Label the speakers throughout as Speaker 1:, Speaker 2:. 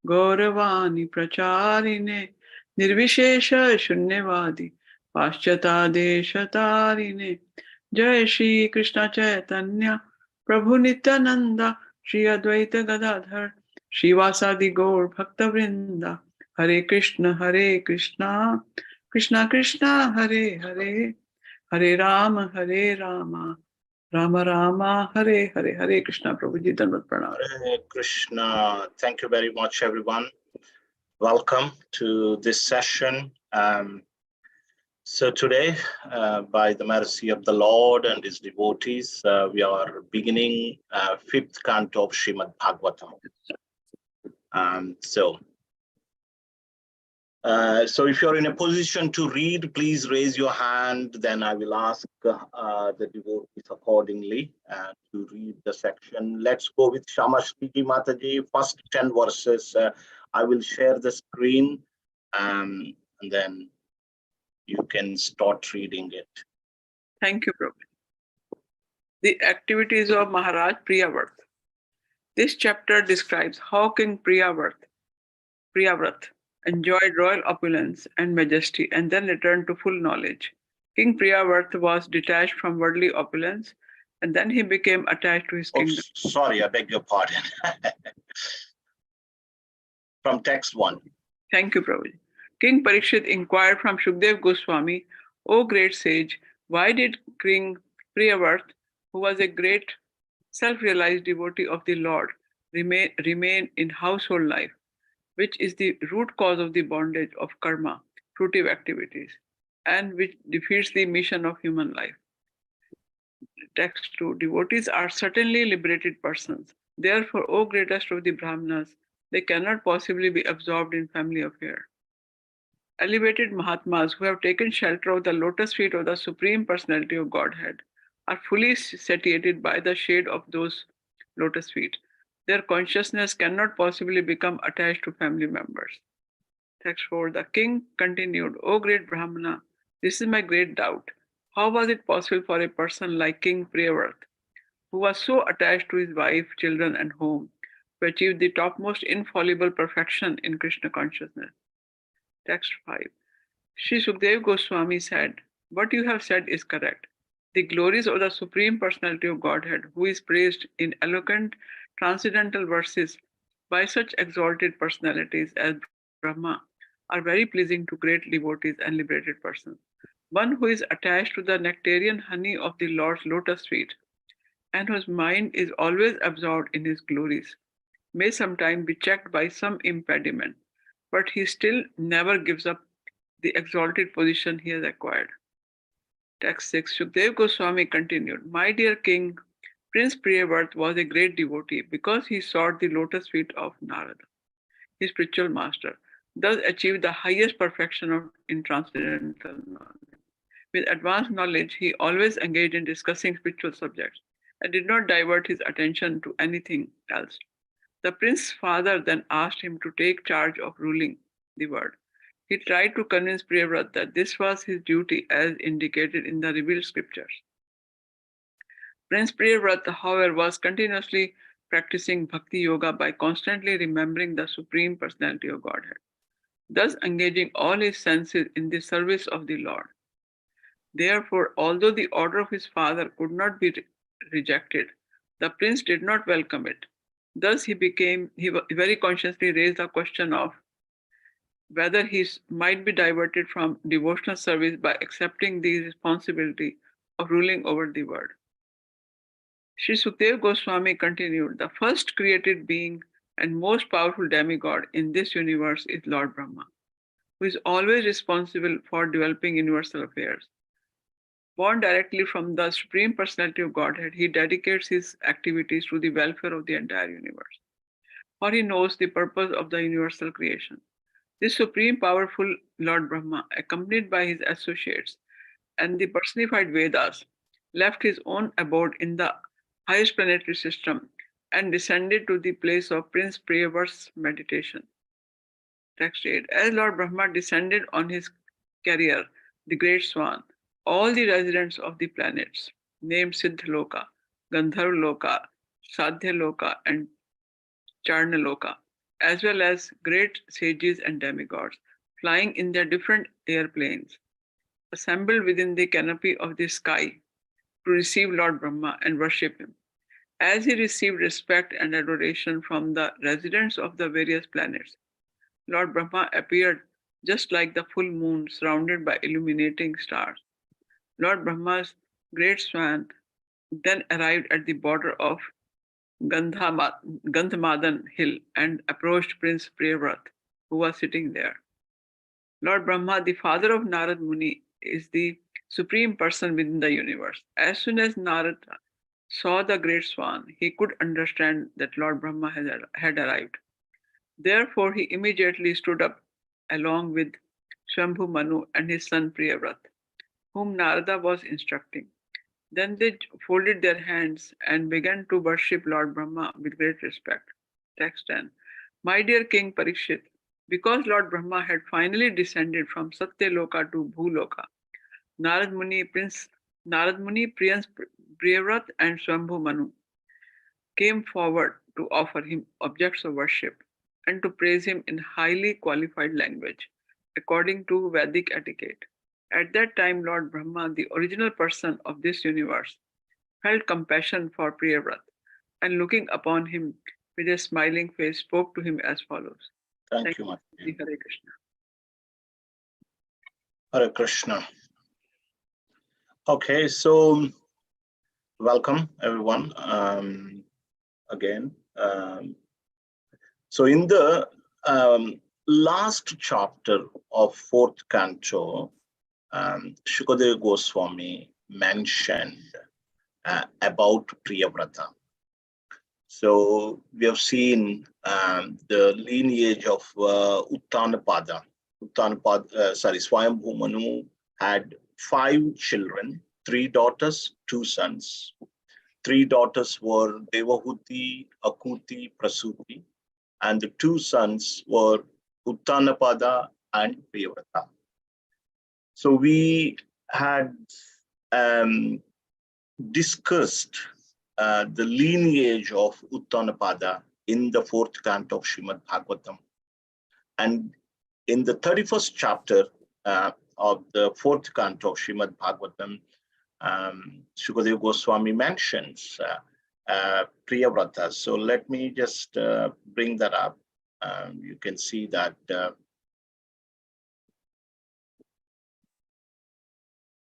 Speaker 1: Gauravani Pracharine Nirvishesha Shunyavadi Paschatadeshatarine Jai Shri Krishna Chaitanya Prabhu Nityananda Shri Advaita Gadadhar Shivasadi Gaur Bhakta Vrinda Hare Krishna Krishna Krishna Hare Hare Hare Rama Rama Rama Hare Hare. Hare Krishna Prabhuji Dandavat Pranam.
Speaker 2: Hare Krishna. Thank you very much, everyone. Welcome to this session. So today, by the mercy of the Lord and His devotees, we are beginning 5th canto of Srimad Bhagavatam. So if you're in a position to read, please raise your hand. Then I will ask the devotees accordingly to read the section. Let's go with Shamashti Mataji. First 10 verses. I will share the screen, and then you can start reading it.
Speaker 1: Thank you, Prabhu. The activities of Maharaj Priyavrat. This chapter describes how King Priyavrat enjoyed royal opulence and majesty and then returned to full knowledge. King Priyavrat was detached from worldly opulence and then he became attached to his kingdom.
Speaker 2: Sorry, I beg your pardon. From text 1.
Speaker 1: Thank you, Prabhuji. King Parikshit inquired from Shukdev Goswami, O great sage, why did King Priyavrat, who was a great self-realized devotee of the Lord, remain in household life, which is the root cause of the bondage of karma, fruitive activities, and which defeats the mission of human life. Text 2. Devotees are certainly liberated persons. Therefore, O greatest of the Brahmanas, they cannot possibly be absorbed in family affairs. Elevated Mahatmas who have taken shelter of the lotus feet of the Supreme Personality of Godhead are fully satiated by the shade of those lotus feet. Their consciousness cannot possibly become attached to family members. Text 4. The king continued, O great Brahmana, this is my great doubt. How was it possible for a person like King Priyavrat, who was so attached to his wife, children, and home, to achieve the topmost infallible perfection in Krishna consciousness? Text 5. Sri Sukdev Goswami said, what you have said is correct. The glories of the Supreme Personality of Godhead, who is praised in eloquent transcendental verses by such exalted personalities as Brahma, are very pleasing to great devotees and liberated persons. One who is attached to the nectarian honey of the Lord's lotus feet and whose mind is always absorbed in his glories may sometimes be checked by some impediment, but he still never gives up the exalted position he has acquired. Text 6. Shukdev Goswami continued, my dear king, Prince Priyavrat was a great devotee because he sought the lotus feet of Narada, his spiritual master, thus achieved the highest perfection in transcendental knowledge. With advanced knowledge, he always engaged in discussing spiritual subjects and did not divert his attention to anything else. The prince's father then asked him to take charge of ruling the world. He tried to convince Priyavrat that this was his duty as indicated in the revealed scriptures. Prince Priyavrat, however, was continuously practicing bhakti yoga by constantly remembering the Supreme Personality of Godhead, thus engaging all his senses in the service of the Lord. Therefore, although the order of his father could not be rejected, the prince did not welcome it. Thus, he very consciously raised the question of whether he might be diverted from devotional service by accepting the responsibility of ruling over the world. Sri Sukdev Goswami continued, the first created being and most powerful demigod in this universe is Lord Brahma, who is always responsible for developing universal affairs. Born directly from the Supreme Personality of Godhead, he dedicates his activities to the welfare of the entire universe, for he knows the purpose of the universal creation. This supreme powerful Lord Brahma, accompanied by his associates and the personified Vedas, left his own abode in the highest planetary system and descended to the place of Prince Priyavrat's meditation. Text 8. As Lord Brahma descended on his carrier, the great swan, all the residents of the planets, named Siddhaloka, Gandharvaloka, Sadhyaloka, and Charnaloka, as well as great sages and demigods, flying in their different airplanes, assembled within the canopy of the sky to receive Lord Brahma and worship him. As he received respect and adoration from the residents of the various planets, Lord Brahma appeared just like the full moon surrounded by illuminating stars. Lord Brahma's great swan then arrived at the border of Gandhamadan hill and approached Prince Priyavrat, who was sitting there. Lord Brahma, the father of Narad Muni, is the supreme person within the universe. As soon as Narad saw the great swan, he could understand that Lord Brahma had arrived. Therefore, he immediately stood up along with Shambhu Manu and his son Priyavrat, whom Narada was instructing. Then they folded their hands and began to worship Lord Brahma with great respect. Text 10. My dear King Parikshit, because Lord Brahma had finally descended from Satyaloka to Bhuloka, Narad Muni, Prince Priyavrat, and Swambhu Manu came forward to offer him objects of worship and to praise him in highly qualified language, according to Vedic etiquette. At that time, Lord Brahma, the original person of this universe, felt compassion for Priyavrat and looking upon him with a smiling face spoke to him as follows.
Speaker 2: Thank you, Mataji.
Speaker 1: Hare Krishna.
Speaker 2: Hare Krishna. Okay, so welcome everyone again. So in the last chapter of fourth canto, Shukadeva Goswami mentioned about Priyavrata. So we have seen the lineage of Uttanapada. Swayambhu Manu had 5 children, 3 daughters, 2 sons. 3 daughters were Devahuti, Akuti, Prasuti, and the 2 sons were Uttanapada and Priyavrata. So we had discussed the lineage of Uttanapada in the 4th canto of Srimad Bhagavatam. And in the 31st chapter of the 4th canto of Srimad Bhagavatam, Shukadeva Goswami mentions Priyavrata. So let me just bring that up. You can see that.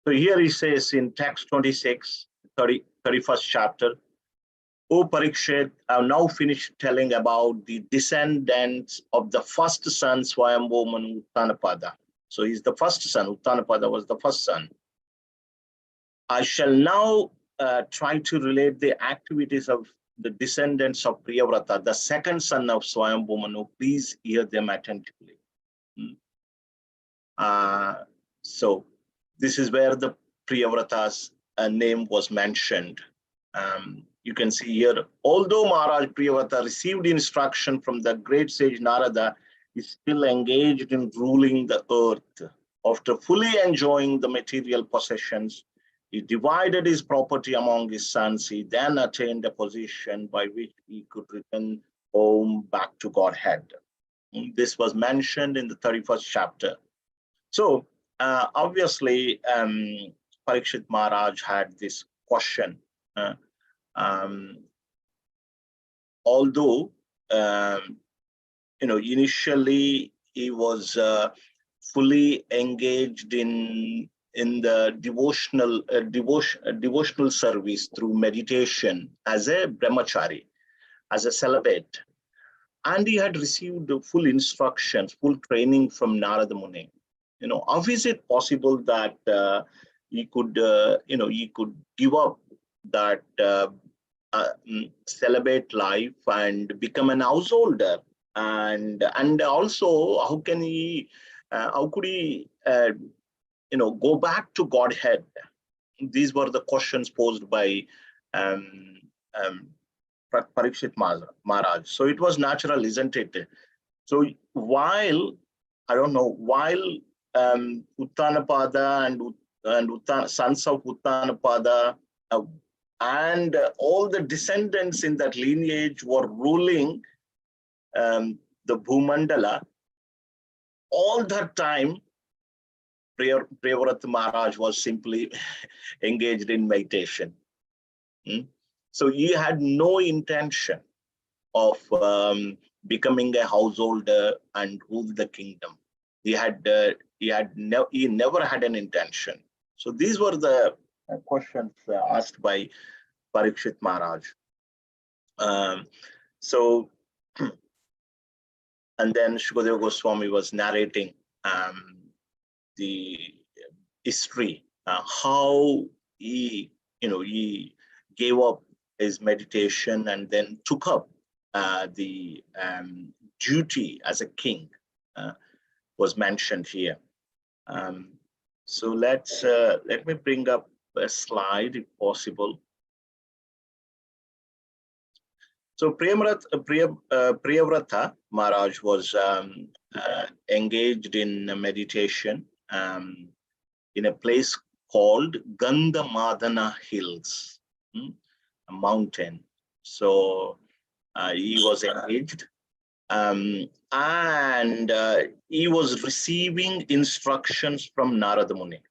Speaker 2: So here he says in text 26, 31st chapter, O Parikshit, I have now finished telling about the descendants of the first son, Swayambhu Manu Uttanapada. So he's the first son, Uttanapada was the first son. I shall now try to relate the activities of the descendants of Priyavrata, the second son of Swayambhu Manu. Please hear them attentively. So this is where the Priyavrata's name was mentioned. You can see here, although Maharaj Priyavrata received instruction from the great sage Narada, he still engaged in ruling the earth. After fully enjoying the material possessions, he divided his property among his sons. He then attained a position by which he could return home back to Godhead. This was mentioned in the 31st chapter. So obviously, Parikshit Maharaj had this question. Although, initially he was fully engaged in the devotional service through meditation as a brahmachari, as a celibate, and he had received full instructions, full training from Narada Muni. How is it possible that he could give up that celibate life and become an householder? And also, how could he go back to Godhead? These were the questions posed by Parikshit Maharaj. So it was natural, isn't it? So while Uttanapada and sons of Uttanapada and all the descendants in that lineage were ruling the Bhumandala, all that time, Priyavrata Maharaj was simply engaged in meditation. So he had no intention of becoming a householder and rule the kingdom. He never had an intention. So these were the questions asked by Parikshit Maharaj. So, and then Shukadeva Goswami was narrating the history, how he gave up his meditation and then took up the duty as a king, was mentioned here. So let me bring up a slide if possible. So Priyavrata Maharaj was engaged in meditation in a place called Gandhamadana Hills, a mountain. So he was engaged, and he was receiving instructions from Narada Muni.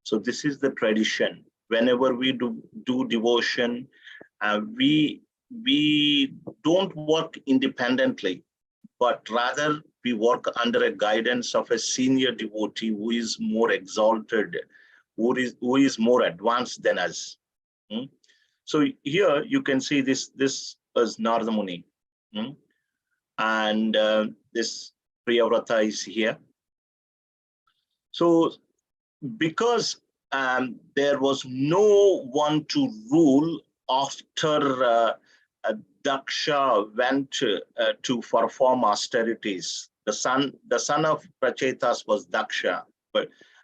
Speaker 2: So this is the tradition. Whenever we do devotion, we don't work independently, but rather we work under a guidance of a senior devotee who is more exalted, who is more advanced than us. So here you can see this is Narada Muni, and this Priyavrata is here. So because there was no one to rule after Daksha went to perform austerities. The son of Prachetas was Daksha,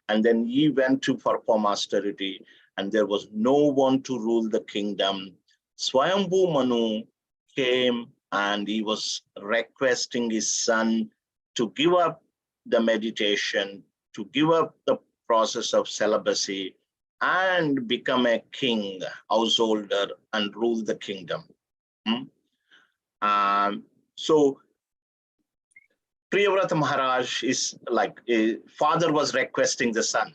Speaker 2: and then he went to perform austerity, and there was no one to rule the kingdom. Swayambhu Manu came and he was requesting his son to give up the meditation, to give up the process of celibacy, and become a king, householder, and rule the kingdom. So Priyavrata Maharaj is like a father was requesting the son,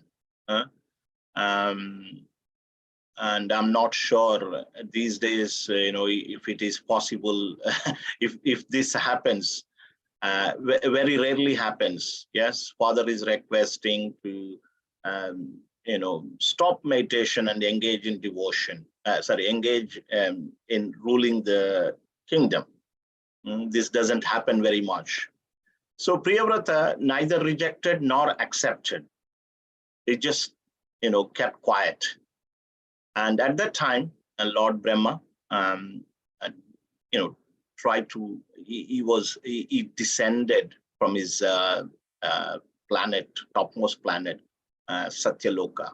Speaker 2: and I'm not sure these days, if it is possible, if this happens. Very rarely happens. Yes, father is requesting to stop meditation and engage in devotion. Engage in ruling the kingdom. This doesn't happen very much. So Priyavrata neither rejected nor accepted. It just kept quiet. And at that time, Lord Brahma tried to, he descended from his planet, topmost planet, Satyaloka.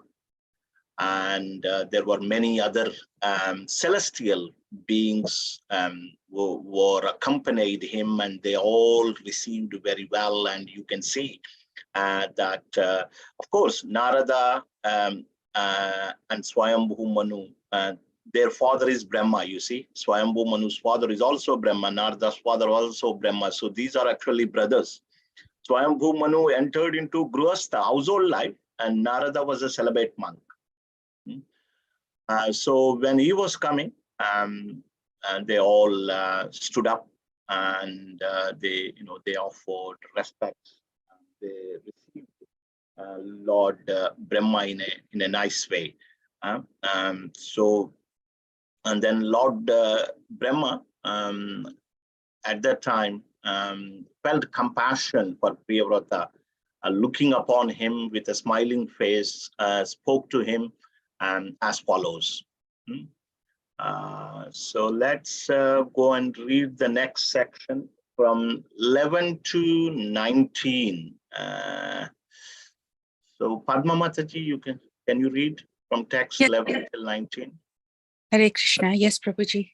Speaker 2: And there were many other celestial beings who accompanied him, and they all received very well. And you can see that, of course, Narada and Swayambhu Manu, their father is Brahma, you see. Swayambhu Manu's father is also Brahma, Narada's father also Brahma. So these are actually brothers. Swayambhu Manu entered into Grihastha, household life, and Narada was a celibate monk. So when he was coming, they all stood up, and they offered respect. They received Lord Brahma in a nice way. And then Lord Brahma at that time felt compassion for Priyavrata, looking upon him with a smiling face, spoke to him as follows. So let's go and read the next section from 11 to 19. So Padma Mataji, can you read from text 11 till 19?
Speaker 3: Hare Krishna. Yes, Prabhuji.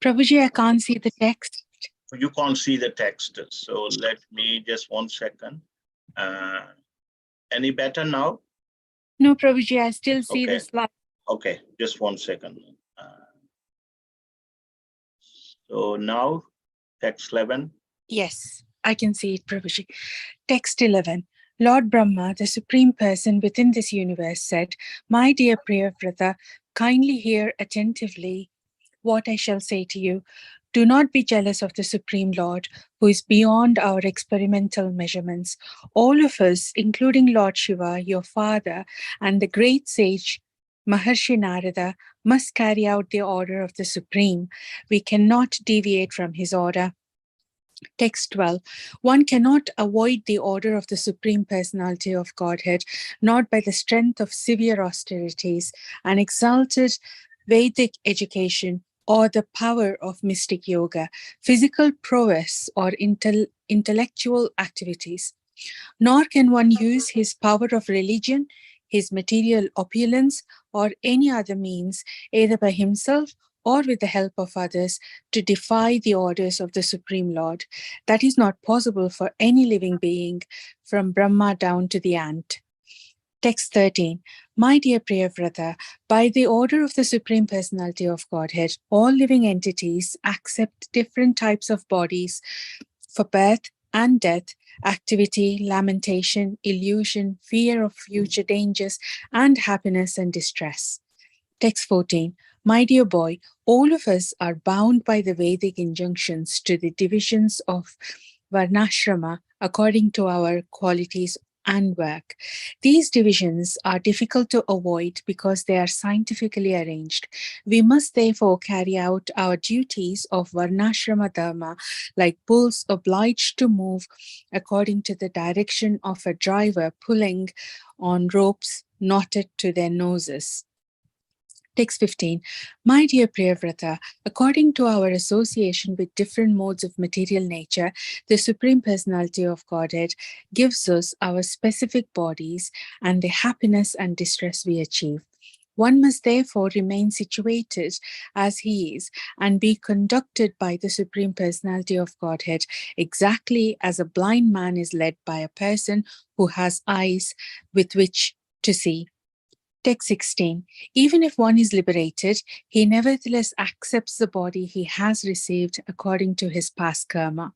Speaker 3: Prabhuji, I can't see the text.
Speaker 2: You can't see the text. So let me just 1 second. Any better now?
Speaker 3: No, Prabhuji, I still see the
Speaker 2: Okay.
Speaker 3: slide.
Speaker 2: Okay, just 1 second. So now, text 11.
Speaker 3: Yes, I can see it, Prabhuji. Text 11. Lord Brahma, the supreme person within this universe, said, "My dear Priyavrata, kindly hear attentively what I shall say to you. Do not be jealous of the Supreme Lord, who is beyond our experimental measurements. All of us, including Lord Shiva, your father, and the great sage Maharshi Narada, must carry out the order of the Supreme. We cannot deviate from his order." Text 12. One cannot avoid the order of the Supreme Personality of Godhead, not by the strength of severe austerities, an exalted Vedic education, or the power of mystic yoga, physical prowess, or intellectual activities. Nor can one use his power of religion, his material opulence, or any other means, either by himself or with the help of others, to defy the orders of the Supreme Lord. That is not possible for any living being, from Brahma down to the ant. Text 13. My dear Priyavrata, by the order of the Supreme Personality of Godhead, all living entities accept different types of bodies for birth and death, activity, lamentation, illusion, fear of future dangers, and happiness and distress. Text 14. My dear boy, all of us are bound by the Vedic injunctions to the divisions of Varnashrama according to our qualities and work. These divisions are difficult to avoid because they are scientifically arranged. We must therefore carry out our duties of Varnashrama Dharma like bulls obliged to move according to the direction of a driver pulling on ropes knotted to their noses. Text 15. My dear Priyavrata, according to our association with different modes of material nature, the Supreme Personality of Godhead gives us our specific bodies and the happiness and distress we achieve. One must therefore remain situated as he is and be conducted by the Supreme Personality of Godhead exactly as a blind man is led by a person who has eyes with which to see. Text 16. Even if one is liberated, he nevertheless accepts the body he has received according to his past karma.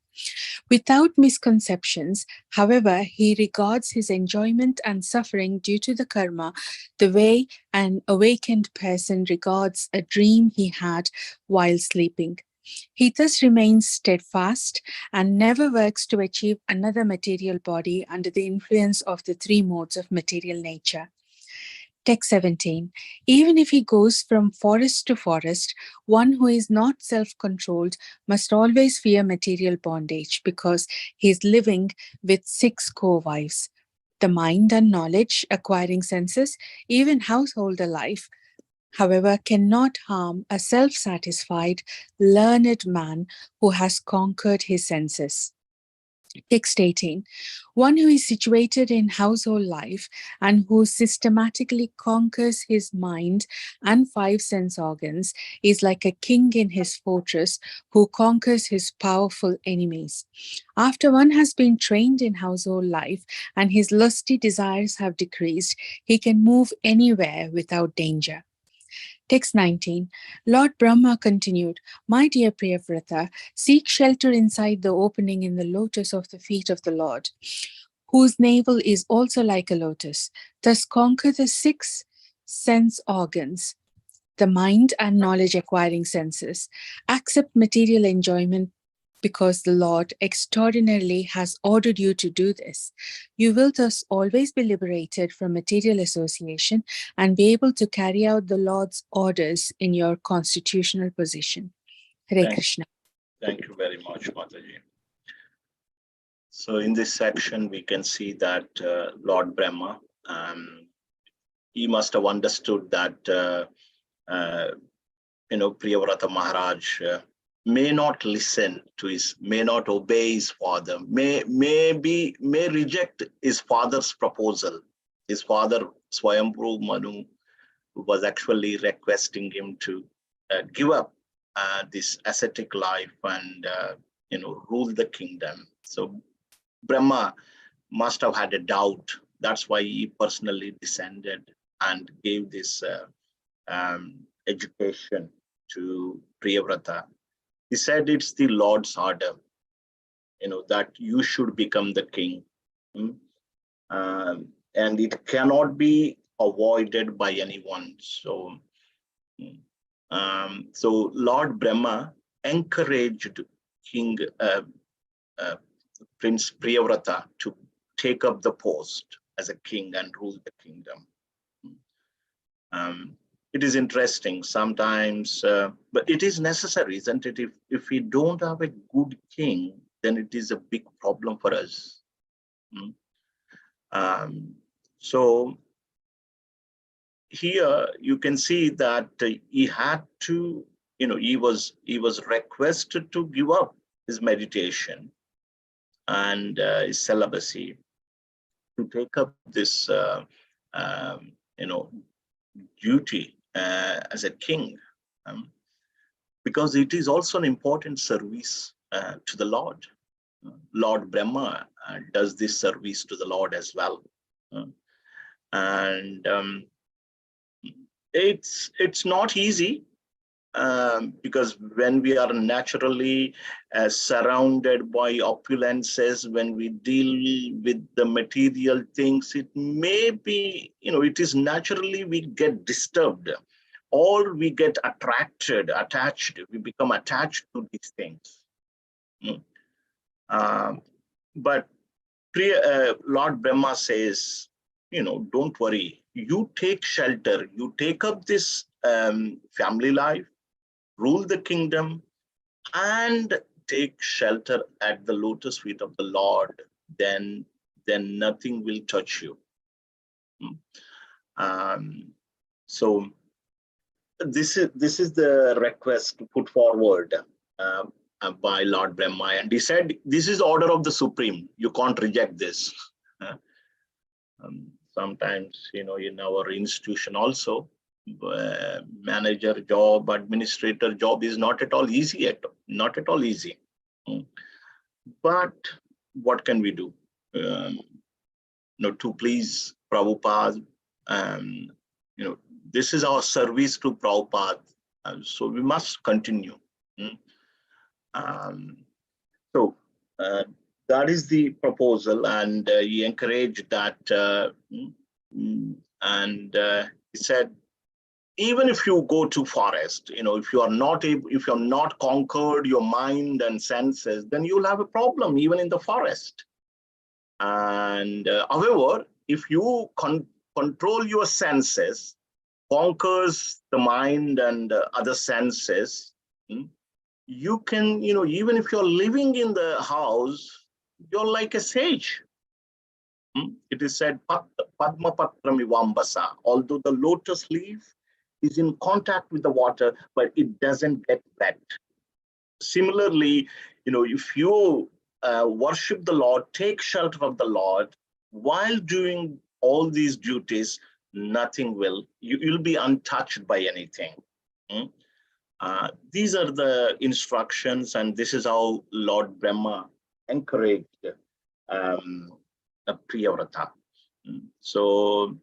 Speaker 3: Without misconceptions, however, he regards his enjoyment and suffering due to the karma the way an awakened person regards a dream he had while sleeping. He thus remains steadfast and never works to achieve another material body under the influence of the three modes of material nature. Text 17. Even if he goes from forest to forest, one who is not self-controlled must always fear material bondage because he is living with 6 co-wives. The mind and knowledge, acquiring senses, even householder life, however, cannot harm a self-satisfied, learned man who has conquered his senses. Text 18. One who is situated in household life and who systematically conquers his mind and 5 sense organs is like a king in his fortress who conquers his powerful enemies. After one has been trained in household life and his lusty desires have decreased, he can move anywhere without danger. Text 19. Lord Brahma continued, My dear Priyavrata, seek shelter inside the opening in the lotus of the feet of the Lord, whose navel is also like a lotus. Thus conquer the 6 sense organs, the mind and knowledge acquiring senses. Accept material enjoyment because the Lord extraordinarily has ordered you to do this. You will thus always be liberated from material association and be able to carry out the Lord's orders in your constitutional position. Hare Krishna.
Speaker 2: Thank you very much, Mataji. So in this section, we can see that Lord Brahma, he must have understood that, Priyavrata Maharaj may not listen to may not obey his father, may reject his father's proposal. His father, Swayambhu Manu, was actually requesting him to give up this ascetic life and, rule the kingdom. So Brahma must have had a doubt That's why he personally descended and gave this education to Priyavrata. He said it's the Lord's order, that you should become the king. And it cannot be avoided by anyone. So Lord Brahma encouraged King Prince Priyavrata to take up the post as a king and rule the kingdom. It is interesting sometimes, but it is necessary, isn't it? If we don't have a good king, then it is a big problem for us. So here you can see that he had to, he was requested to give up his meditation and his celibacy to take up this, duty as a king, because it is also an important service to the Lord. Lord Brahma does this service to the Lord as well, and it's not easy, because when we are naturally surrounded by opulences, when we deal with the material things, it may be, it is naturally we get disturbed, or we get attached, we become attached to these things. But Lord Brahma says, don't worry, you take shelter, you take up this family life, rule the kingdom, and take shelter at the lotus feet of the Lord, then nothing will touch you. So this is the request put forward by Lord Brahma, and he said, this is order of the Supreme, you can't reject this. Sometimes, in our institution also, manager job, administrator job is not at all easy, but what can we do, to please Prabhupada? This is our service to Prabhupada, so we must continue. So that is the proposal, and he encouraged that, and he said, even if you go to forest, if you are not able, if you're not conquered your mind and senses, then you'll have a problem even in the forest. And however, if you control your senses, conquers the mind and other senses, you can, even if you're living in the house, you're like a sage. It is said, Padma Patram Ivambasa, although the lotus leaf is in contact with the water, but it doesn't get wet. Similarly, if you worship the Lord, take shelter of the Lord, while doing all these duties, nothing you'll be untouched by anything. These are the instructions, and this is how Lord Brahma encouraged Priyavrata. So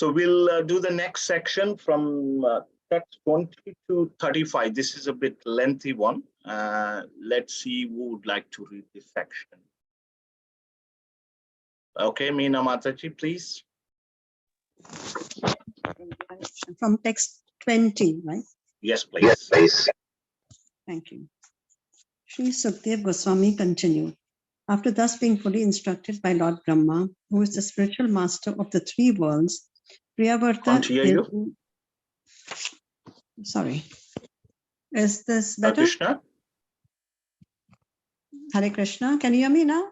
Speaker 2: we'll do the next section from text 20 to 35. This is a bit lengthy one. Let's see who would like to read this section. Okay, Meena Mataji, please.
Speaker 4: From text 20, right?
Speaker 2: Yes, please.
Speaker 4: Thank you. Sri Sukdev Goswami continued. After thus being fully instructed by Lord Brahma, who is the spiritual master of the three worlds, Priyavrata.
Speaker 2: Can't hear you.
Speaker 4: Sorry. Is this better?
Speaker 2: Krishna?
Speaker 4: Hare Krishna. Can you hear me now?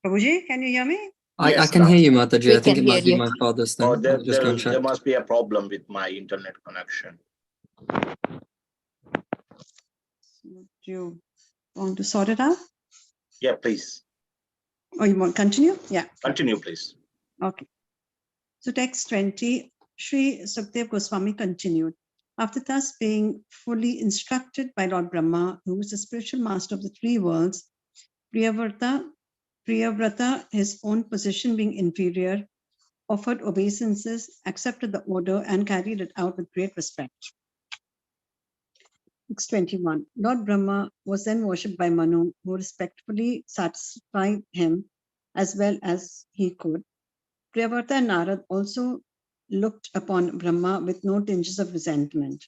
Speaker 4: Prabhuji, can you hear me?
Speaker 5: I can hear you, Mataji. I think it might be my father's thing.
Speaker 2: Oh,
Speaker 5: I'll just go and check.
Speaker 2: there must be a problem with my internet connection.
Speaker 4: Do you want to sort it out?
Speaker 2: Yeah, please.
Speaker 4: Or you want to continue? Yeah.
Speaker 2: Continue, please.
Speaker 4: Okay. So text 20, Sri Sukdev Goswami continued. After thus being fully instructed by Lord Brahma, who is the spiritual master of the three worlds, Priyavrata, his own position being inferior, offered obeisances, accepted the order, and carried it out with great respect. 621. Lord Brahma was then worshipped by Manu, who respectfully satisfied him as well as he could. Priyavrata and Narad also looked upon Brahma with no tinges of resentment.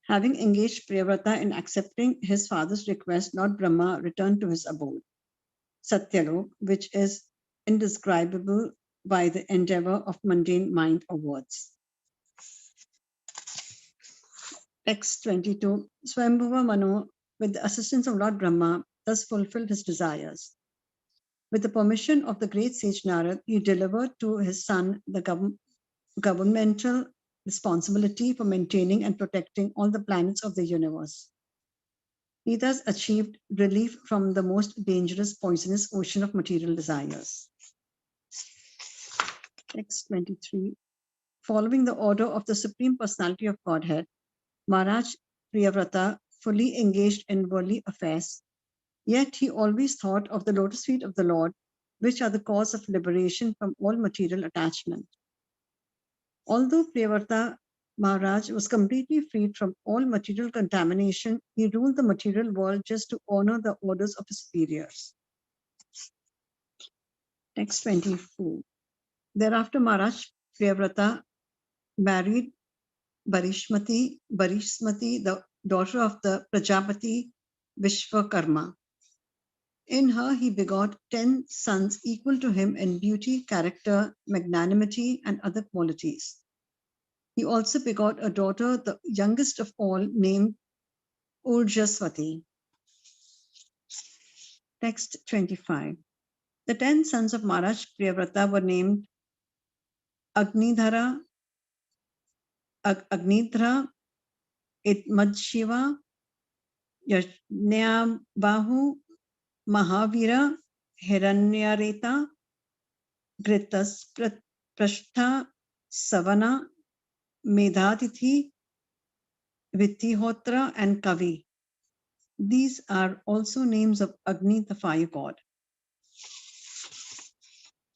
Speaker 4: Having engaged Priyavrata in accepting his father's request, Lord Brahma returned to his abode, Satyalok, which is indescribable by the endeavor of mundane mind or words. Text 22. Swambhuva Manu, with the assistance of Lord Brahma, thus fulfilled his desires. With the permission of the great sage Narad, he delivered to his son the governmental responsibility for maintaining and protecting all the planets of the universe. He thus achieved relief from the most dangerous poisonous ocean of material desires. Text 23. Following the order of the Supreme Personality of Godhead, Maharaj Priyavrata fully engaged in worldly affairs, yet he always thought of the lotus feet of the Lord, which are the cause of liberation from all material attachment. Although Priyavrata Maharaj was completely freed from all material contamination, he ruled the material world just to honor the orders of his superiors. Text 24. Thereafter, Maharaj Priyavrata married Barishmati, the daughter of the Prajapati Vishwakarma. In her, he begot 10 sons equal to him in beauty, character, magnanimity, and other qualities. He also begot a daughter, the youngest of all, named Urjaswati. Text 25. The 10 sons of Maharaj Priyavrata were named Agnidhara, Agnidhra, Itmadshiva, Yajnabahu, Mahavira, Hiranyareta, Gritas, Prashtha, Savana, Medhatithi, Vittihotra, and Kavi. These are also names of Agni, the fire god.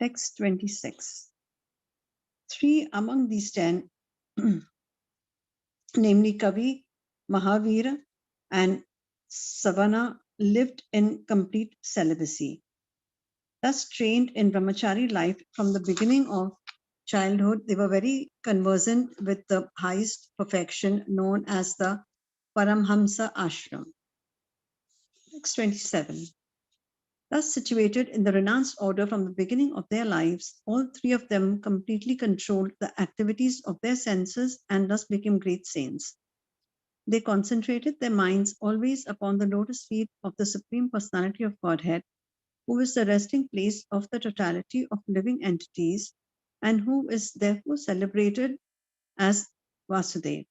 Speaker 4: Text 26. 3 among these 10, namely Kavi, Mahavira, and Savana, lived in complete celibacy. Thus trained in brahmachari life from the beginning of childhood, they were very conversant with the highest perfection known as the Paramhamsa Ashram. Text 27. Thus situated in the renounced order from the beginning of their lives, all 3 of them completely controlled the activities of their senses and thus became great saints. They concentrated their minds always upon the lotus feet of the Supreme Personality of Godhead, who is the resting place of the totality of living entities and who is therefore celebrated as Vasudev.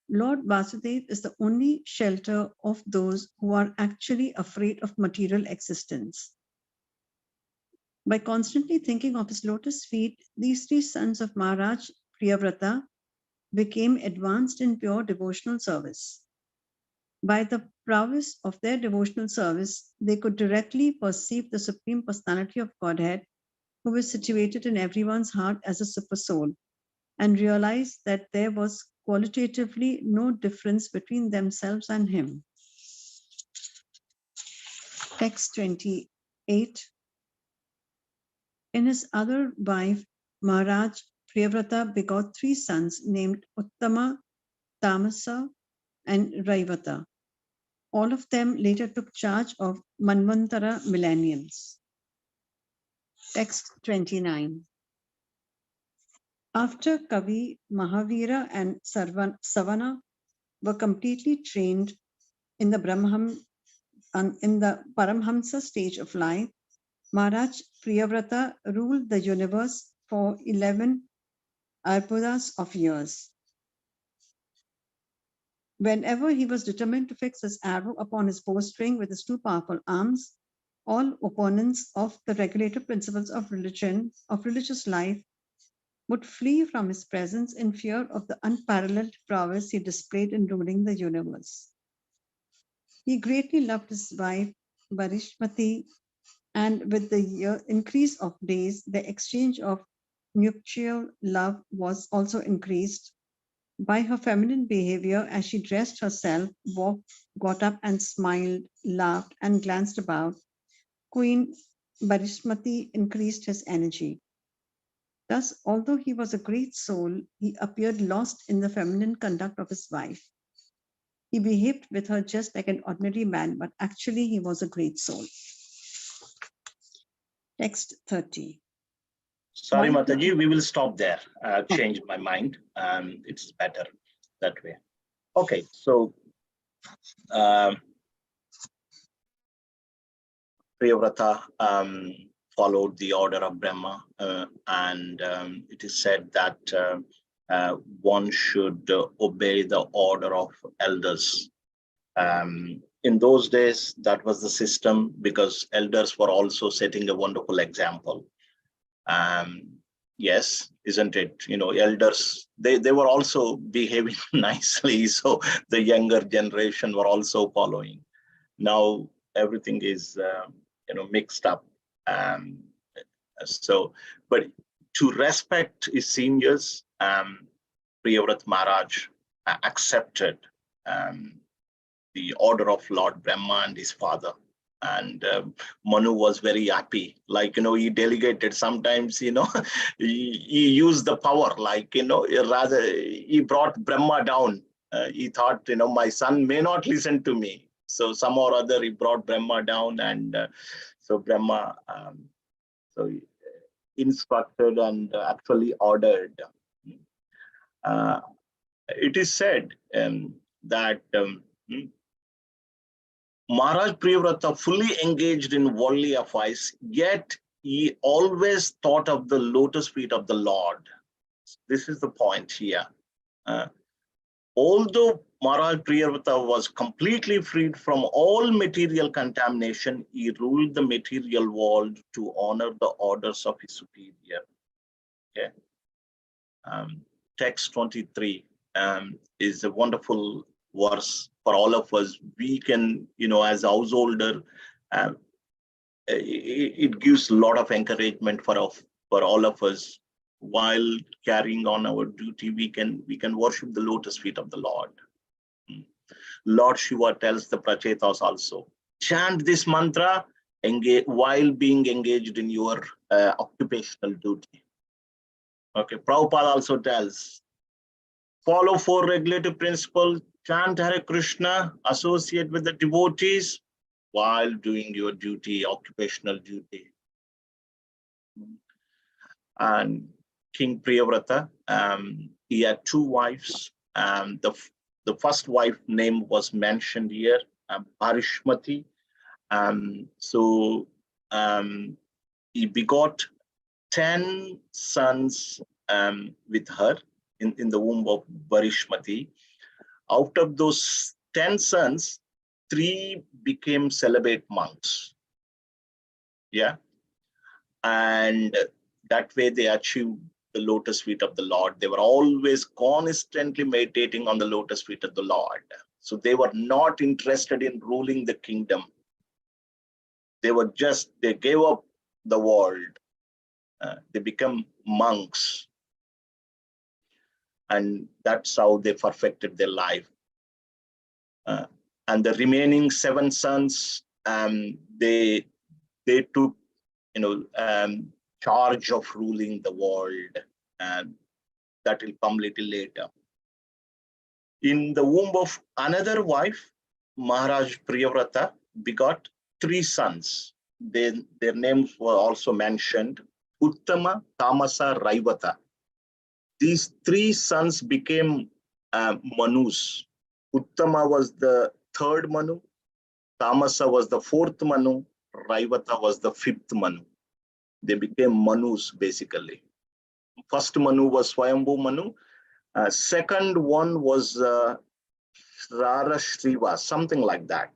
Speaker 4: Lord Vasudev is the only shelter of those who are actually afraid of material existence. By constantly thinking of his lotus feet, these 3 sons of Maharaj Priyavrata became advanced in pure devotional service. By the prowess of their devotional service, they could directly perceive the Supreme Personality of Godhead, who is situated in everyone's heart as a super soul, and realize that there was qualitatively no difference between themselves and him. Text 28. In his other wife, Maharaj Priyavrata begot 3 sons named Uttama, Tamasa, and Raivata. All of them later took charge of Manvantara millenniums. Text 29. After Kavi, Mahavira, and Savana were completely trained in the Paramhamsa stage of life, Maharaj Priyavrata ruled the universe for 11 arbudas of years. Whenever he was determined to fix his arrow upon his bowstring with his 2 powerful arms, all opponents of the regulative principles of religion, of religious life, would flee from his presence in fear of the unparalleled prowess he displayed in ruling the universe. He greatly loved his wife Barishmati, and with the increase of days, the exchange of nuptial love was also increased by her feminine behavior as she dressed herself, walked, got up and smiled, laughed, and glanced about. Queen Barishmati increased his energy. Thus, although he was a great soul, he appeared lost in the feminine conduct of his wife. He behaved with her just like an ordinary man, but actually he was a great soul. Text 30.
Speaker 2: Sorry,
Speaker 4: Why-
Speaker 2: Mataji, we will stop there. Changed my mind. It's better that way. Okay, so Priyavrata followed the order of Brahma, and it is said that one should obey the order of elders. In those days, that was the system because elders were also setting a wonderful example. Yes, isn't it? You know, elders, they were also behaving nicely. So the younger generation were also following. Now everything is, mixed up. But to respect his seniors, Priyavrat Maharaj accepted the order of Lord Brahma and his father. And Manu was very happy. Like, he delegated sometimes, he used the power, like, rather he brought Brahma down. He thought, my son may not listen to me. So some or other, he brought Brahma down. And so Brahma instructed and actually ordered. It is said that Maharaj Priyavrata fully engaged in worldly affairs, yet he always thought of the lotus feet of the Lord. This is the point here. Although Maharaj Priyavrata was completely freed from all material contamination, he ruled the material world to honor the orders of his superior. Okay. Text 23 is a wonderful verse for all of us. We can, as a householder, it gives a lot of encouragement for all of us. While carrying on our duty, we can worship the lotus feet of the Lord. Lord Shiva tells the Prachetas also, chant this mantra while being engaged in your occupational duty. Okay, Prabhupada also tells, follow 4 regulative principles, chant Hare Krishna, associate with the devotees while doing your duty, occupational duty. And King Priyavrata, he had 2 wives. The first wife name was mentioned here, Barishmati. He begot 10 sons with her in the womb of Barishmati. Out of those 10 sons, 3 became celibate monks. Yeah. And that way they achieved the lotus feet of the Lord. They were always constantly meditating on the lotus feet of the Lord. So they were not interested in ruling the kingdom. They gave up the world. They become monks. And that's how they perfected their life. And the remaining 7 sons, they took, charge of ruling the world, and that will come little later. In the womb of another wife, Maharaj Priyavrata begot 3 sons. Their names were also mentioned, Uttama, Tamasa, Raivata. These 3 sons became Manus. Uttama was the 3rd Manu, Tamasa was the 4th Manu, Raivata was the 5th Manu. They became Manus basically. First Manu was Swayambhu Manu. Second one was Rara Shriva, something like that.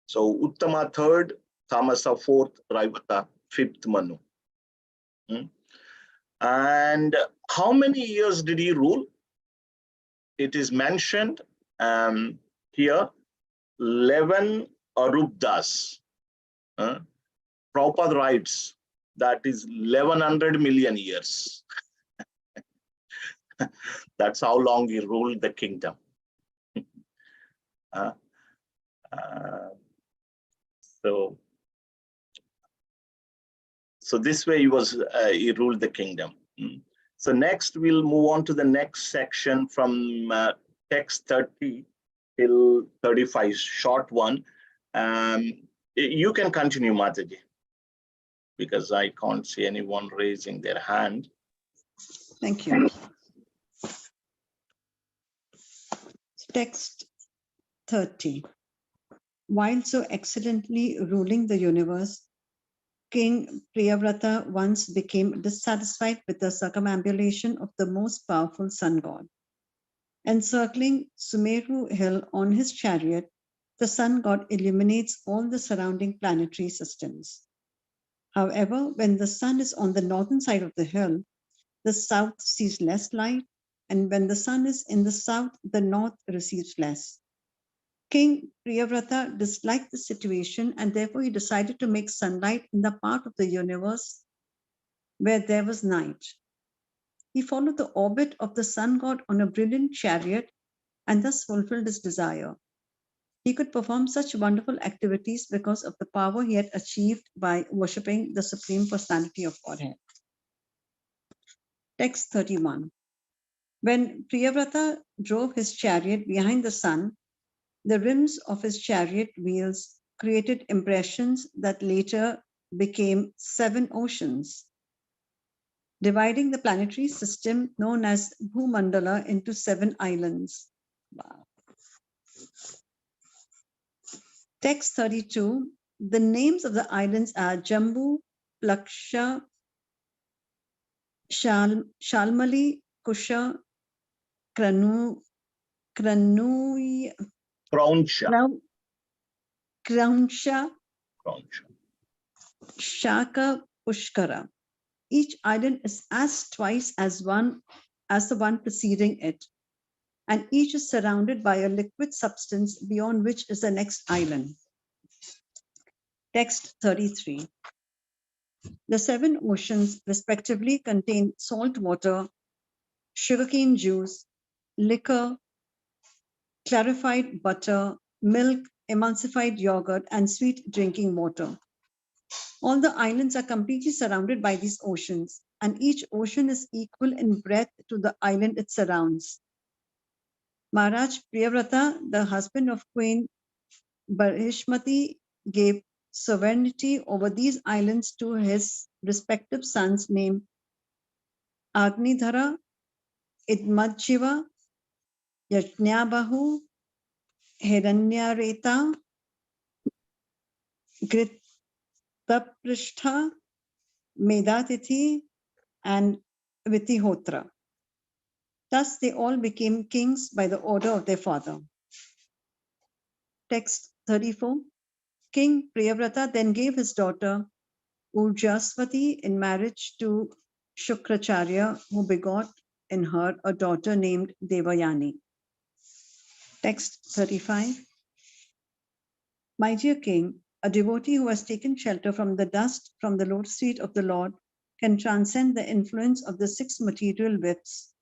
Speaker 2: So Uttama 3rd, Tamasa 4th, Raivata 5th Manu. And how many years did he rule? It is mentioned here, 11 Arubdas. Prabhupada writes that is 1100 million years. That's how long he ruled the kingdom. So this way he ruled the kingdom. So next we'll move on to the next section from text 30 till 35, short one. You can continue, Mataji, because I can't see anyone raising their hand.
Speaker 4: Thank you. Text 30. While so excellently ruling the universe, King Priyavrata once became dissatisfied with the circumambulation of the most powerful sun god. Encircling Sumeru hill on his chariot, the sun god illuminates all the surrounding planetary systems. However, when the sun is on the northern side of the hill, the south sees less light, and when the sun is in the south, the north receives less. King Priyavrata disliked the situation, and therefore he decided to make sunlight in the part of the universe where there was night. He followed the orbit of the sun god on a brilliant chariot and thus fulfilled his desire. He could perform such wonderful activities because of the power he had achieved by worshipping the Supreme Personality of Godhead. Text 31. When Priyavrata drove his chariot behind the sun, the rims of his chariot wheels created impressions that later became 7 oceans, dividing the planetary system known as Bhumandala into 7 islands. Wow. Text 32. The names of the islands are Jambu, Plaksha, Shalmali, Kusha, Kranuya, Kraunsha, Shaka, Pushkara. Each island is as twice as the one preceding it, and each is surrounded by a liquid substance beyond which is the next island. Text 33. The 7 oceans respectively contain salt water, sugarcane juice, liquor, clarified butter, milk, emulsified yogurt, and sweet drinking water. All the islands are completely surrounded by these oceans, and each ocean is equal in breadth to the island it surrounds. Maharaj Priyavrata, the husband of Queen Barhishmati, gave sovereignty over these islands to his respective sons named Agnidhara, Idmadjiva, Yajnabahu, Hiranyareta, Gritaprishtha, Medatithi, and Vitihotra. Thus, they all became kings by the order of their father. Text 34. King Priyavrata then gave his daughter Urjaswati in marriage to Shukracharya, who begot in her a daughter named Devayani. Text 35. My dear king, a devotee who has taken shelter from the dust from the lotus feet of the Lord can transcend the influence of the 6 material whips,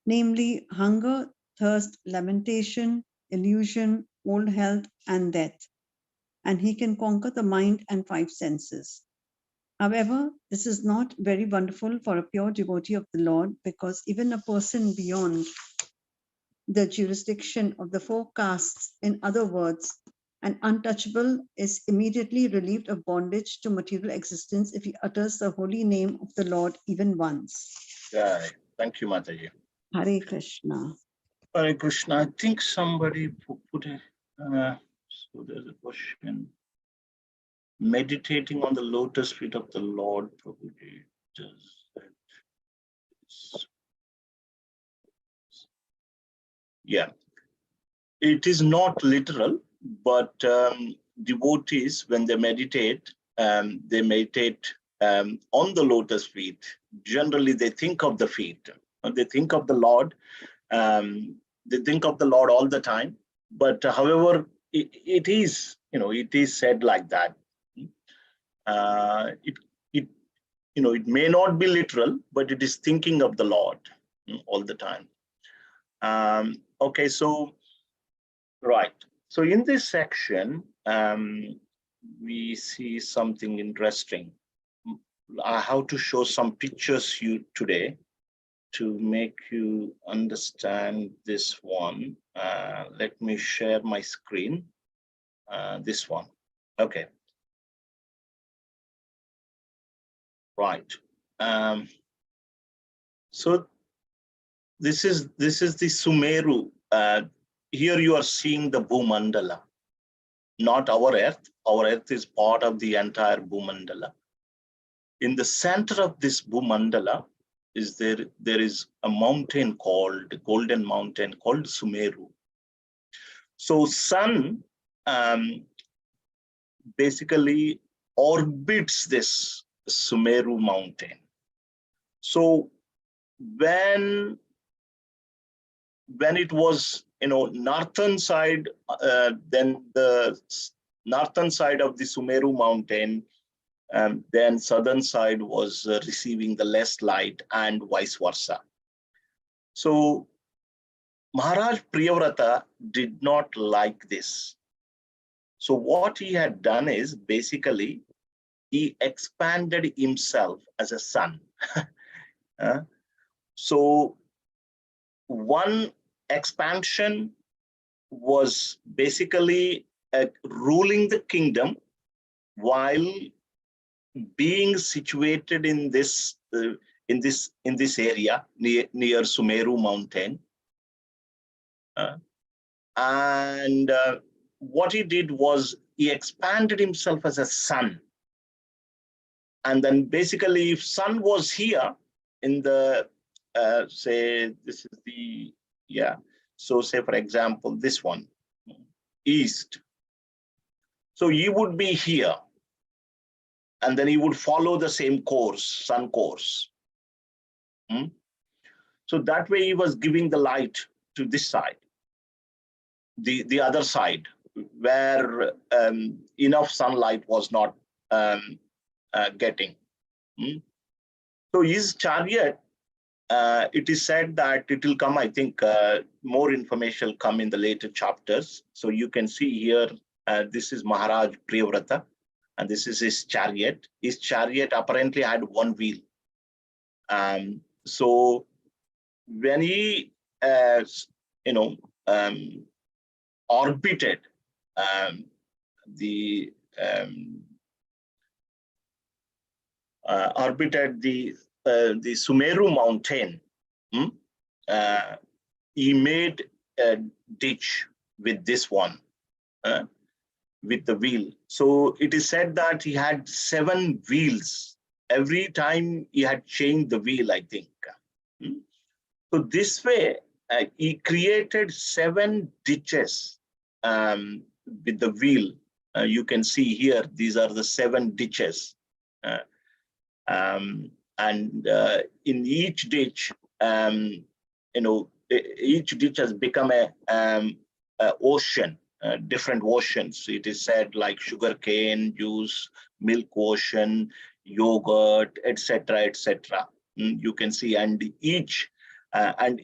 Speaker 4: namely hunger, thirst, lamentation, illusion, old health, and death, and he can conquer the mind and 5 senses. However, this is not very wonderful for a pure devotee of the Lord, because even a person beyond the jurisdiction of the 4 castes, in other words, an untouchable, is immediately relieved of bondage to material existence if he utters the holy name of the Lord even once.
Speaker 2: Yeah, thank you, Mataji.
Speaker 4: Hare Krishna.
Speaker 2: Hare Krishna. I think somebody put a, so there's a question. Meditating on the lotus feet of the Lord, Prabhuji, does that? Yeah, it is not literal, but devotees, when they meditate on the lotus feet. Generally, they think of the feet. They think of the Lord. They think of the Lord all the time. But however, it is, it is said like that. it it may not be literal, but it is thinking of the Lord all the time. Okay, so right. So in this section, we see something interesting. I have to show some pictures you today to make you understand this one. Let me share my screen. This one. Okay. Right. So this is the Sumeru. Here you are seeing the Bhumandala, not our Earth. Our Earth is part of the entire Bhumandala. In the center of this Bhumandala is there is a mountain called Golden Mountain called Sumeru. So Sun basically orbits this Sumeru mountain. So when it was northern side, then the northern side of the Sumeru mountain, then southern side was receiving the less light, and vice versa. So Maharaj Priyavrata did not like this. So what he had done is basically he expanded himself as a sun. So one expansion was basically ruling the kingdom while being situated in this area near Sumeru mountain. And what he did was he expanded himself as a sun. And then basically if sun was here in the say this is the so say for example this one east, so he would be here and then he would follow the same course, sun course. So that way he was giving the light to this side, the other side where enough sunlight was not getting. So his chariot, it is said that it will come, I think more information will come in the later chapters. So you can see here, this is Maharaj Priyavrata, and this is his chariot. His chariot apparently had one wheel. So when he, orbited the Sumeru mountain, he made a ditch with this one, with the wheel. So it is said that he had 7 wheels. Every time he had changed the wheel, I think. So this way, he created 7 ditches with the wheel. You can see here, these are the 7 ditches. And in each ditch, each ditch has become a ocean, different oceans. It is said like sugarcane juice, milk ocean, yogurt, etc., etc. You can see, and each and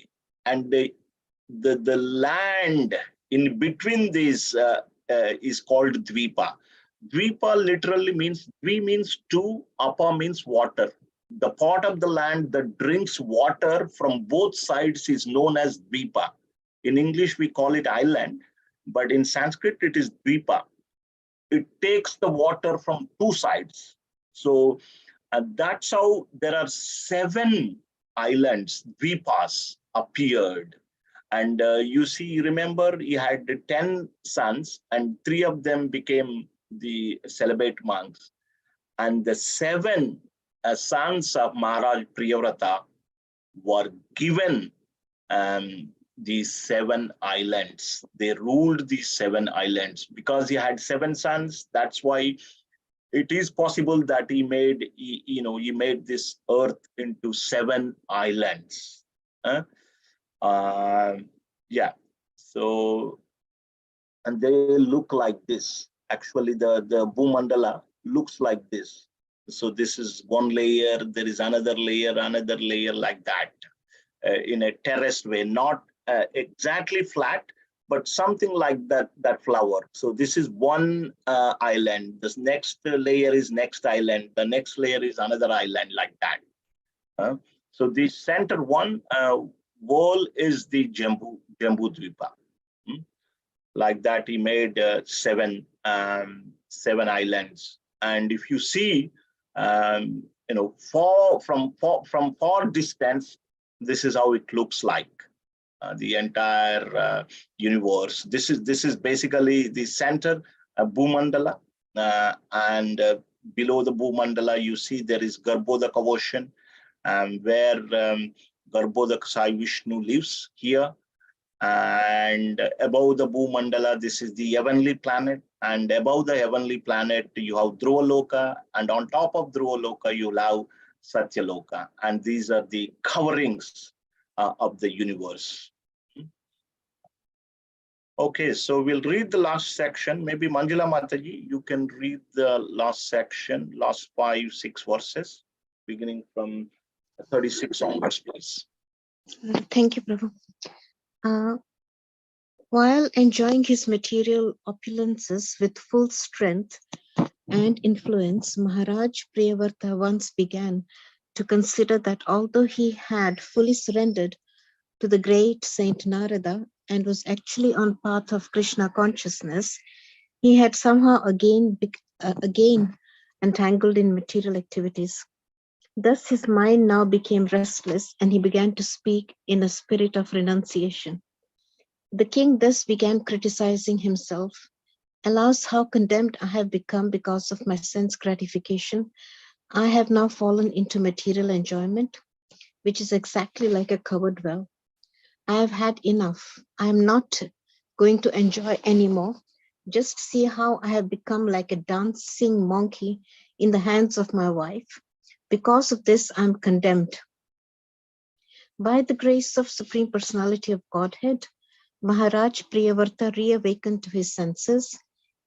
Speaker 2: the land in between these is called Dvipa. Dvipa literally means, Dvi means 2, Apa means water. The part of the land that drinks water from both sides is known as Dvipa. In English, we call it island, but in Sanskrit, it is Dvipa. It takes the water from 2 sides. So that's how there are 7 islands, Dvipas, appeared. And you see, remember, he had 10 sons, and 3 of them became the celibate monks. And the 7 sons of Maharaj Priyavrata were given these 7 islands. They ruled these 7 islands because he had 7 sons. That's why it is possible that he made, he made this earth into 7 islands. So, and they look like this. Actually, the Bhumandala looks like this. So this is one layer, there is another layer like that, in a terraced way, not exactly flat, but something like that flower. So this is one island. This next layer is next island. The next layer is another island like that. So the center one wall is the Jambu Dvipa. Like that, he made seven islands. And if you see, from far distance, this is how it looks like. The entire universe. This is basically the center, Bhumandala, and below the Bhumandala, you see there is Garbhodaka Ocean, where Garbhodaka Sai Vishnu lives here. And above the Bhumandala, this is the heavenly planet. And above the heavenly planet, you have Dhruvaloka. And on top of Dhruvaloka, you have Satyaloka. And these are the coverings of the universe. Okay, so we'll read the last section. Maybe Manjula Mataji, you can read the last section, last 5-6 verses, beginning from 36 onwards, please.
Speaker 6: Thank you, Prabhu. While enjoying his material opulences with full strength and influence, Maharaj Priyavarta once began to consider that although he had fully surrendered to the great Saint Narada and was actually on path of Krishna consciousness, he had somehow again entangled in material activities. Thus his mind now became restless and he began to speak in a spirit of renunciation. The king thus began criticizing himself. Alas, how condemned I have become because of my sense gratification. I have now fallen into material enjoyment, which is exactly like a covered well. I have had enough. I am not going to enjoy anymore. Just see how I have become like a dancing monkey in the hands of my wife. Because of this, I am condemned. By the grace of Supreme Personality of Godhead, Maharaj Priyavarta reawakened to his senses.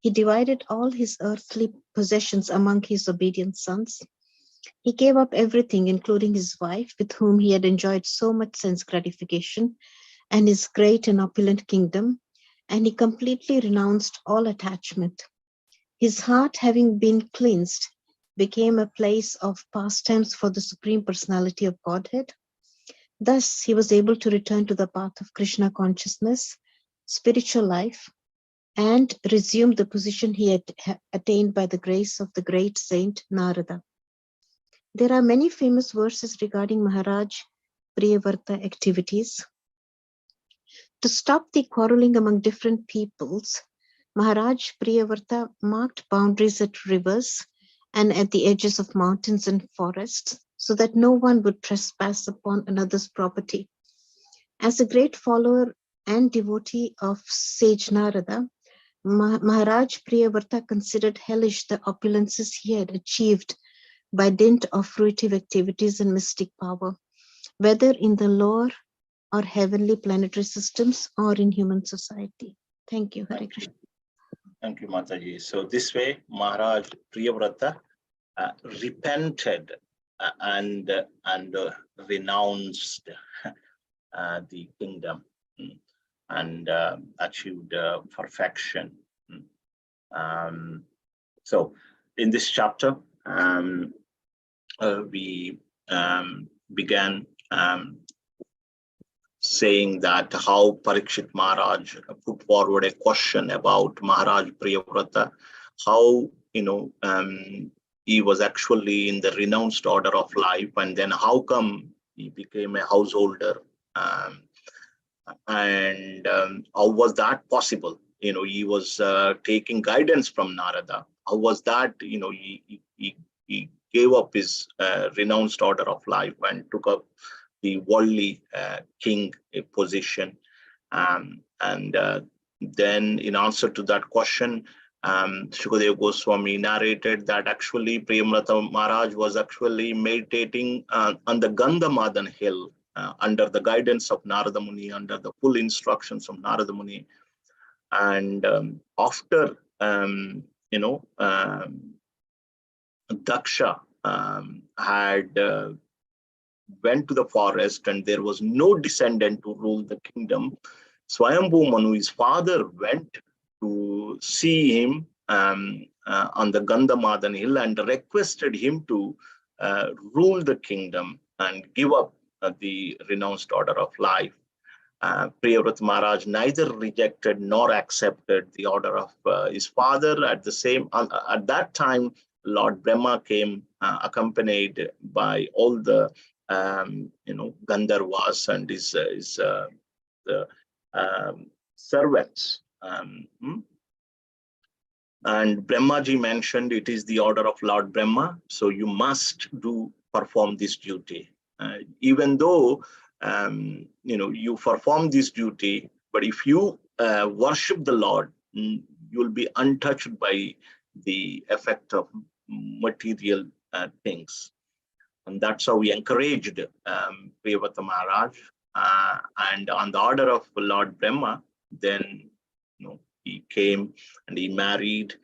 Speaker 6: He divided all his earthly possessions among his obedient sons. He gave up everything, including his wife, with whom he had enjoyed so much sense gratification, and his great and opulent kingdom, and he completely renounced all attachment. His heart, having been cleansed, became a place of pastimes for the Supreme Personality of Godhead. Thus, he was able to return to the path of Krishna consciousness, spiritual life, and resume the position he had attained by the grace of the great Saint Narada. There are many famous verses regarding Maharaj Priyavarta activities. To stop the quarreling among different peoples, Maharaj Priyavarta marked boundaries at rivers and at the edges of mountains and forests so that no one would trespass upon another's property. As a great follower and devotee of sage Narada, Maharaj Priyavarta considered hellish the opulences he had achieved by dint of fruitive activities and mystic power, whether in the lower or heavenly planetary systems or in human society. Thank you, Hare Krishna.
Speaker 2: Thank you, Mataji. So this way, Maharaj Priyavrata repented and renounced the kingdom and achieved perfection. So in this chapter, we began saying that how Parikshit Maharaj put forward a question about Maharaj Priyavrata, how he was actually in the renounced order of life, and then how come he became a householder, and how was that possible? He was taking guidance from Narada. How was that? He gave up his renounced order of life and took up the worldly king position. And then in answer to that question, Shukadeva Goswami narrated that actually Priyavrata Maharaj was actually meditating on the Gandhamadhan hill under the guidance of Narada Muni, under the full instructions of Narada Muni. And after Daksha had went to the forest and there was no descendant to rule the kingdom, Swayambhu Manu, his father, went to see him on the Gandhamadhan hill and requested him to rule the kingdom and give up the renounced order of life. Priyavrat Maharaj neither rejected nor accepted the order of his father. At that time, Lord Brahma came accompanied by all the Gandharvas and his servants. And Brahmaji mentioned it is the order of Lord Brahma, so you must perform this duty. Even though you perform this duty, but if you worship the Lord, you'll be untouched by the effect of material things. And that's how we encouraged Priyavata Maharaj. And on the order of Lord Brahma, then he came and he married.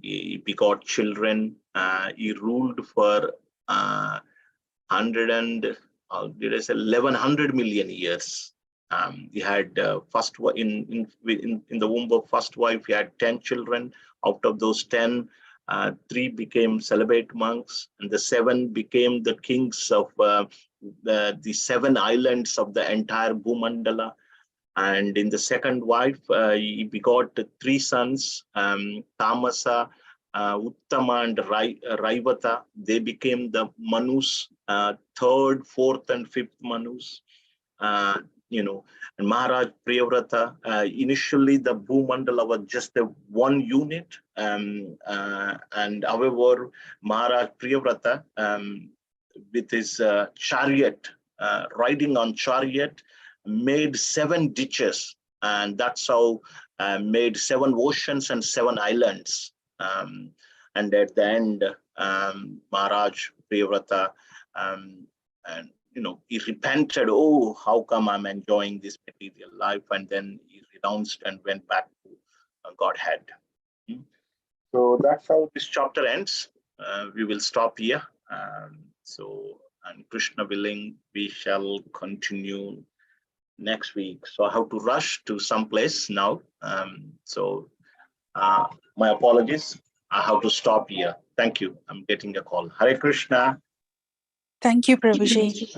Speaker 2: He begot children. He ruled for 1100 million years. He had first in the womb of first wife, he had 10 children. Out of those 10, 3 became celibate monks, and the 7 became the kings of the 7 islands of the entire Bhumandala. And in the second wife, he begot 3 sons, Tamasa, Uttama, and Raivata. They became the Manus, 3rd, 4th, and 5th Manus. And Maharaj Priyavrata, initially the Bhumandala was just one unit. And however, Maharaj Priyavrata, with his chariot, riding on chariot, made 7 ditches, and that's how made 7 oceans and 7 islands. And at the end, Maharaj Priyavrata, and he repented. Oh, how come I'm enjoying this material life? And then he renounced and went back to Godhead. So that's how this chapter ends. We will stop here. And Krishna willing, we shall continue next week. So I have to rush to some place now. My apologies. I have to stop here. Thank you. I'm getting a call. Hare Krishna.
Speaker 3: Thank you, Prabhuji.